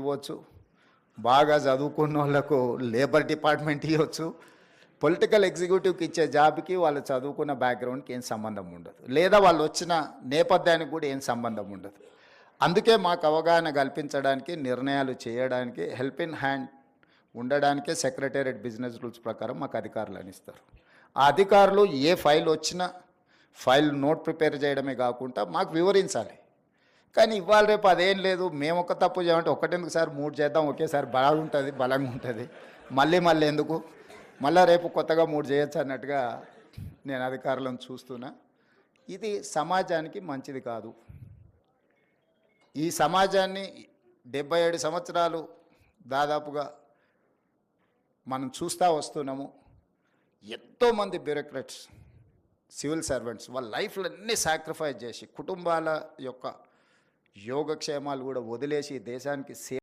ఇవ్వచ్చు, బాగా చదువుకున్న వాళ్ళకు లేబర్ డిపార్ట్మెంట్ ఇవ్వచ్చు. పొలిటికల్ ఎగ్జిక్యూటివ్కి ఇచ్చే జాబ్కి వాళ్ళు చదువుకున్న బ్యాక్గ్రౌండ్కి ఏం సంబంధం ఉండదు, లేదా వాళ్ళు వచ్చిన నేపథ్యానికి కూడా ఏం సంబంధం ఉండదు. అందుకే మాకు అవగాహన కల్పించడానికి, నిర్ణయాలు చేయడానికి, హెల్ప్ ఇన్ హ్యాండ్ ఉండడానికే సెక్రటేరియట్ బిజినెస్ రూల్స్ ప్రకారం మాకు అధికారులు ఇస్తారు. ఆ అధికారులు ఏ ఫైల్ వచ్చినా ఫైల్ నోట్ ప్రిపేర్ చేయడమే కాకుండా మాకు వివరించాలి. కానీ ఇవాళ రేపు అదేం లేదు, మేము ఒక తప్పు చేయమంటే ఒకటెందుకు సార్ 3 చేద్దాం, ఒకేసారి బాగుంటుంది, బలంగా ఉంటుంది, మళ్ళీ ఎందుకు, మళ్ళీ రేపు కొత్తగా 3 చేయొచ్చు అన్నట్టుగా నేను అధికారులను చూస్తున్నా. ఇది సమాజానికి మంచిది కాదు. ఈ సమాజాన్ని 77 సంవత్సరాలు దాదాపుగా మనం చూస్తూ వస్తున్నాము. ఎంతోమంది బ్యూరోక్రాట్స్, సివిల్ సర్వెంట్స్ వాళ్ళ లైఫ్లన్నీ సాక్రిఫైస్ చేసి కుటుంబాల యొక్క యోగక్షేమాలు కూడా వదిలేసి దేశానికి